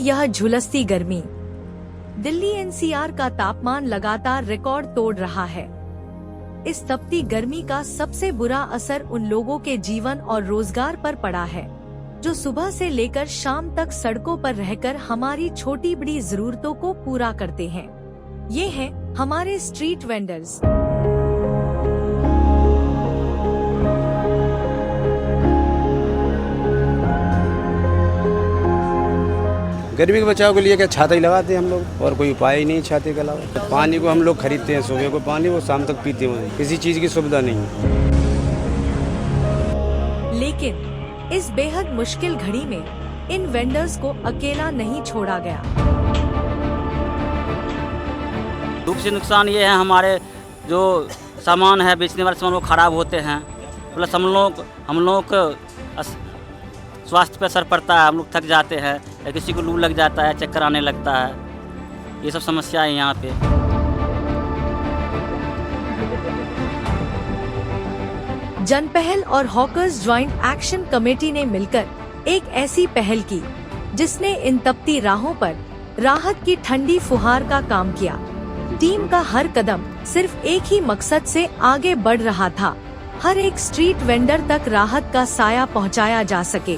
यह झुलसती गर्मी। दिल्ली एनसीआर का तापमान लगातार रिकॉर्ड तोड़ रहा है। इस तपती गर्मी का सबसे बुरा असर उन लोगों के जीवन और रोजगार पर पड़ा है जो सुबह से लेकर शाम तक सड़कों पर रहकर हमारी छोटी बड़ी जरूरतों को पूरा करते हैं। ये हैं हमारे स्ट्रीट वेंडर्स। गर्मी के बचाव के लिए क्या छाता ही लगाते हैं हम लोग, और कोई उपाय ही नहीं छाते के अलावा। तो पानी को हम लोग खरीदते हैं, सुबह को पानी वो शाम तक पीते हैं, किसी चीज की सुविधा नहीं है। लेकिन इस बेहद मुश्किल घड़ी में इन वेंडर्स को अकेला नहीं छोड़ा गया। धूप से नुकसान ये है, हमारे जो सामान है बेचने वाले सामान वो खराब होते हैं, प्लस हम लोग स्वास्थ्य पर असर पड़ता है। हम लोग थक जाते हैं या किसी को लू लग जाता है, चक्कर आने लगता है। ये सब समस्या है यहाँ पे। जनपहल और हॉकर्स ज्वाइंट एक्शन कमेटी ने मिलकर एक ऐसी पहल की जिसने इन तपती राहों पर राहत की ठंडी फुहार का काम किया। टीम का हर कदम सिर्फ एक ही मकसद से आगे बढ़ रहा था, हर एक स्ट्रीट वेंडर तक राहत का साया पहुंचाया जा सके।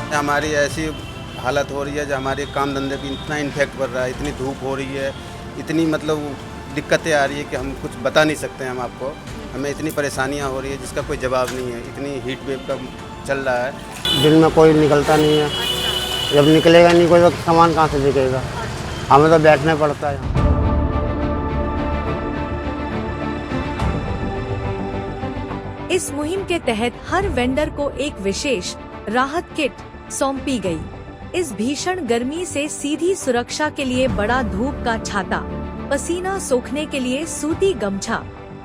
हमारी ऐसी हालत हो रही है जो हमारे काम धंधे पे इतना इन्फेक्ट पड़ रहा है, इतनी धूप हो रही है, इतनी मतलब दिक्कतें आ रही है कि हम कुछ बता नहीं सकते हैं हम आपको। हमें इतनी परेशानियां हो रही है जिसका कोई जवाब नहीं है। इतनी हीट वेव का चल रहा है, दिन में कोई निकलता नहीं है, जब निकलेगा नहीं कोई तो सामान कहाँ से बिकेगा, हमें तो बैठना पड़ता है। इस मुहिम के तहत हर वेंडर को एक विशेष राहत किट सौंपी गई। इस भीषण गर्मी से सीधी सुरक्षा के लिए बड़ा धूप का छाता, पसीना सोखने के लिए सूती गमछा,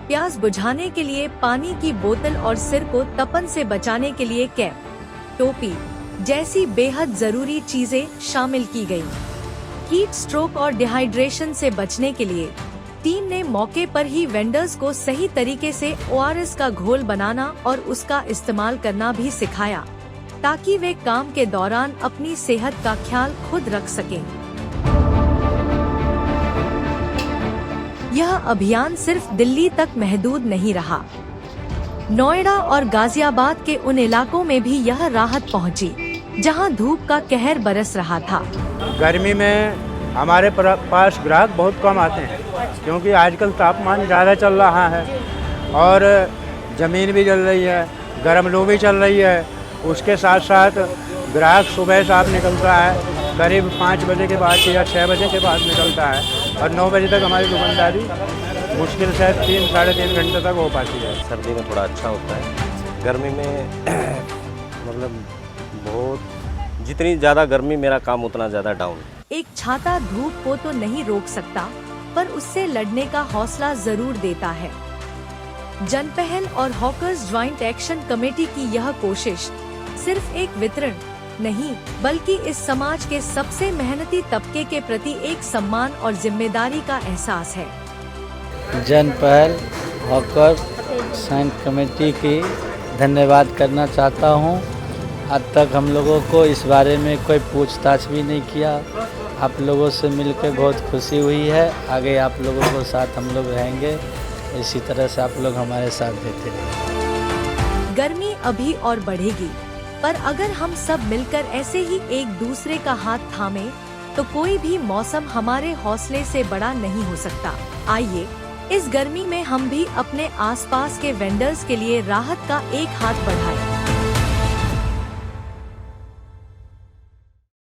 प्यास बुझाने के लिए पानी की बोतल और सिर को तपन से बचाने के लिए कैप, टोपी जैसी बेहद जरूरी चीजें शामिल की गयी। हीट स्ट्रोक और डिहाइड्रेशन से बचने के लिए टीम ने मौके पर ही वेंडर्स को सही तरीके से ORS का घोल बनाना और उसका इस्तेमाल करना भी सिखाया ताकि वे काम के दौरान अपनी सेहत का ख्याल खुद रख सकें। यह अभियान सिर्फ दिल्ली तक महदूद नहीं रहा। नोएडा और गाजियाबाद के उन इलाकों में भी यह राहत पहुंची, जहां धूप का कहर बरस रहा था। गर्मी में हमारे पास ग्राहक बहुत कम आते हैं क्योंकि आजकल तापमान ज़्यादा चल रहा है और ज़मीन भी जल रही है, गर्म लू भी चल रही है। उसके साथ साथ ग्राहक सुबह साफ निकलता है, करीब 5 बजे के बाद या 6 बजे के बाद निकलता है और 9 बजे तक हमारी दुकानदारी मुश्किल से 3-3.5 घंटे तक हो पाती है। सर्दी में थोड़ा अच्छा होता है, गर्मी में मतलब बहुत जितनी ज़्यादा गर्मी मेरा काम उतना ज़्यादा डाउन। एक छाता धूप को तो नहीं रोक सकता पर उससे लड़ने का हौसला जरूर देता है। जनपहल और हॉकर्स ज्वाइंट एक्शन कमेटी की यह कोशिश सिर्फ एक वितरण नहीं बल्कि इस समाज के सबसे मेहनती तबके के प्रति एक सम्मान और जिम्मेदारी का एहसास है। जनपहल हॉकर्स ज्वाइंट कमेटी की धन्यवाद करना चाहता हूँ। आज तक हम लोगों को इस बारे में कोई पूछताछ भी नहीं किया। आप लोगों से मिलकर बहुत खुशी हुई है। आगे आप लोगों के साथ हम लोग रहेंगे, इसी तरह से आप लोग हमारे साथ देते रहें। गर्मी अभी और बढ़ेगी, पर अगर हम सब मिलकर ऐसे ही एक दूसरे का हाथ थामे तो कोई भी मौसम हमारे हौसले से बड़ा नहीं हो सकता। आइए इस गर्मी में हम भी अपने आसपास के वेंडर्स के लिए राहत का एक हाथ बढ़ाएं।